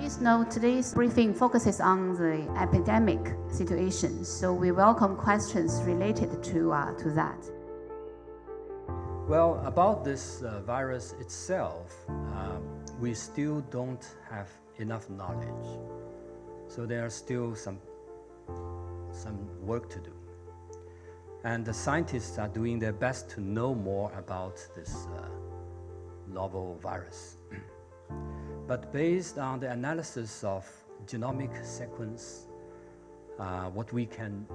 Please note today's briefing focuses on the epidemic situation, so we welcome questions related to that. Well, about this virus itself, we still don't have enough knowledge. So there are still some work to do. And the scientists are doing their best to know more about this novel virus. But based on the analysis of genomic sequence, what we can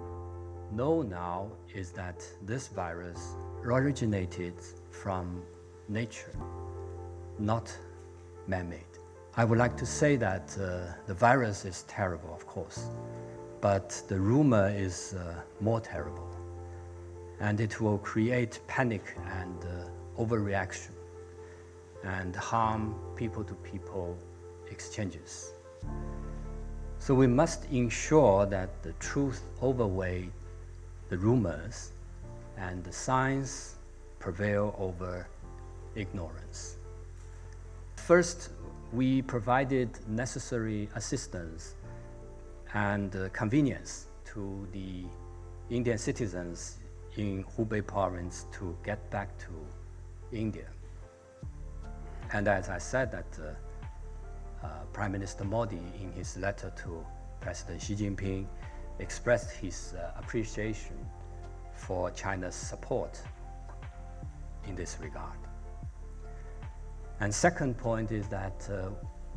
know now is that this virus originated from nature, not man-made. I would like to say that the virus is terrible, of course, but the rumor is more terrible. And it will create panic and overreaction and harm people-to-people exchanges. So we must ensure that the truth outweighs the rumors and the science prevail over ignorance. First, we provided necessary assistance and convenience to the Indian citizens in Hubei province to get back to India. And as I said, that Prime Minister Modi, in his letter to President Xi Jinping, expressed his appreciation for China's support in this regard. And second point is that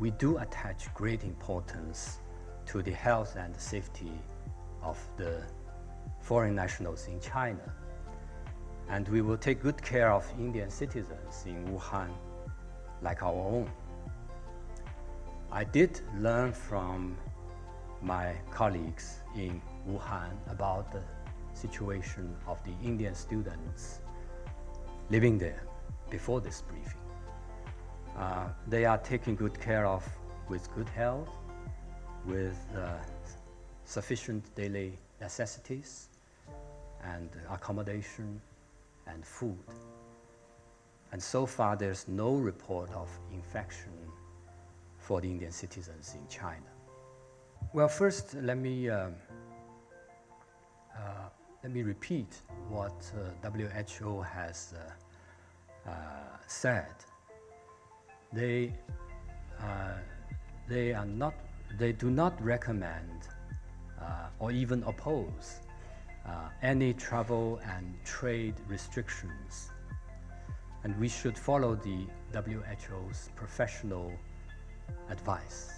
we do attach great importance to the health and safety of the foreign nationals in China. And we will take good care of Indian citizens in Wuhan like our own. I did learn from my colleagues in Wuhan about the situation of the Indian students living there before this briefing. They are taken good care of with good health, with sufficient daily necessities and accommodation and food. And so far there's no report of infection for the Indian citizens in China. Well, first let me repeat what WHO has said. They do not recommend or even oppose any travel and trade restrictions. And we should follow the WHO's professional advice.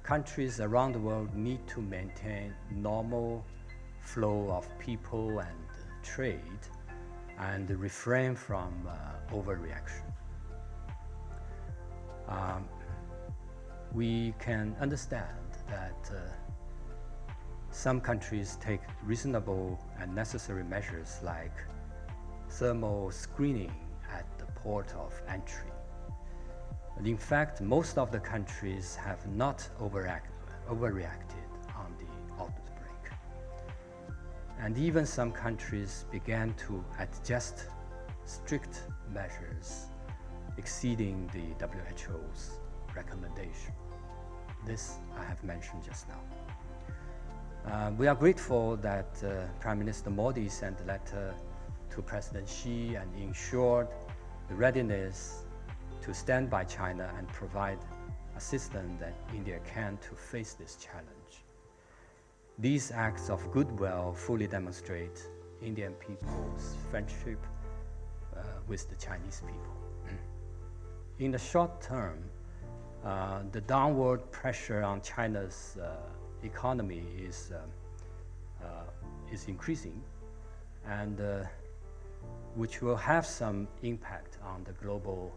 Countries around the world need to maintain normal flow of people and trade and refrain from overreaction. We can understand that some countries take reasonable and necessary measures like thermal screening at the port of entry. But in fact, most of the countries have not overreacted on the outbreak. And even some countries began to adjust strict measures exceeding the WHO's recommendation. This I have mentioned just now. We are grateful that Prime Minister Modi sent a letter to President Xi and ensured the readiness to stand by China and provide assistance that India can to face this challenge. These acts of goodwill fully demonstrate Indian people's friendship with the Chinese people. In the short term, the downward pressure on China's economy is increasing, and which will have some impact on the global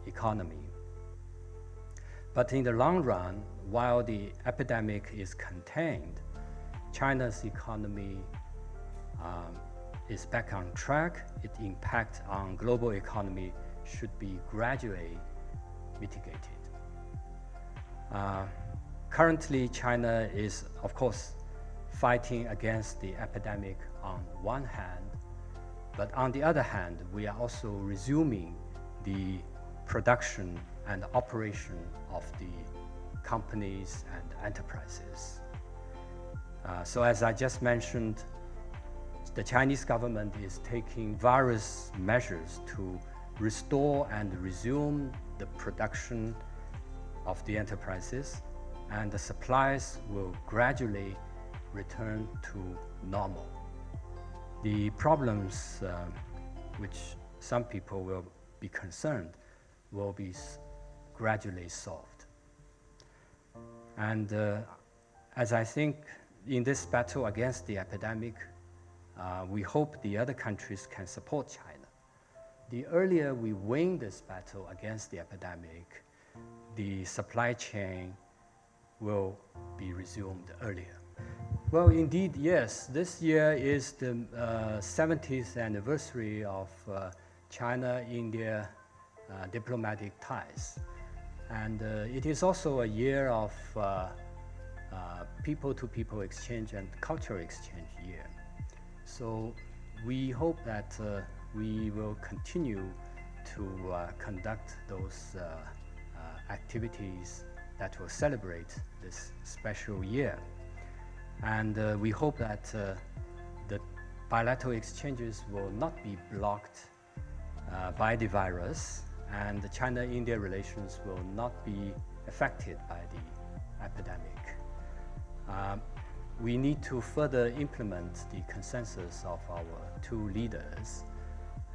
economy. But in the long run, while the epidemic is contained, China's economy is back on track. Its impact on global economy should be gradually mitigated. Currently, China is, of course, fighting against the epidemic on one hand, but on the other hand, we are also resuming the production and operation of the companies and enterprises. So as I just mentioned, the Chinese government is taking various measures to restore and resume the production of the enterprises, and the supplies will gradually return to normal. The problems which some people will be concerned will be gradually solved. And as I think in this battle against the epidemic, we hope the other countries can support China. The earlier we win this battle against the epidemic, the supply chain will be resumed earlier. Well, indeed, yes. This year is the 70th anniversary of China-India diplomatic ties. And it is also a year of people-to-people exchange and cultural exchange year. So we hope that we will continue to conduct those activities that will celebrate this special year. And we hope that the bilateral exchanges will not be blocked by the virus, and the China-India relations will not be affected by the epidemic. We need to further implement the consensus of our two leaders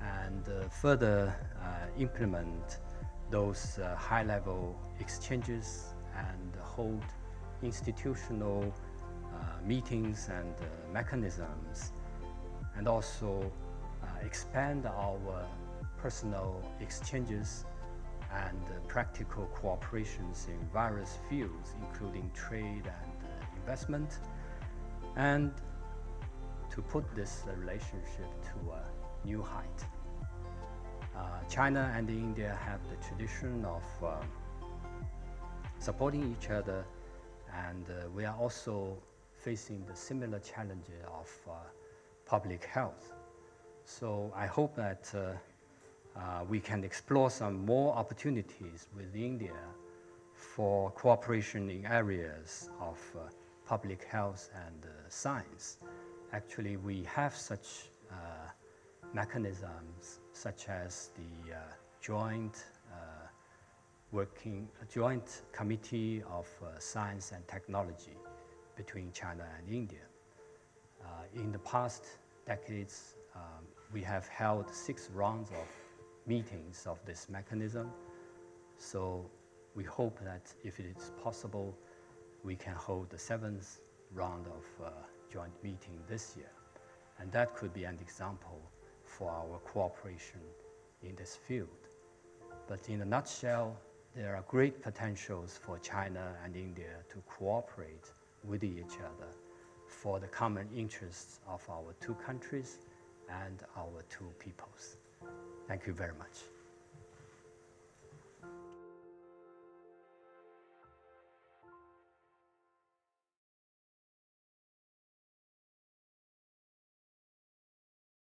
and further implement those high-level exchanges and hold institutional meetings and mechanisms, and also expand our personal exchanges and practical cooperations in various fields, including trade and investment, and to put this relationship to a new height. China and India have the tradition of supporting each other, and we are also facing the similar challenges of public health. So I hope that we can explore some more opportunities with India for cooperation in areas of public health and science. Actually, we have such mechanisms, such as the joint committee of science and technology between China and India. In the past decades, we have held 6 rounds of meetings of this mechanism. So we hope that if it is possible, we can hold the 7th round of joint meeting this year. And that could be an example for our cooperation in this field. But in a nutshell, there are great potentials for China and India to cooperate with each other for the common interests of our two countries and our two peoples. Thank you very much.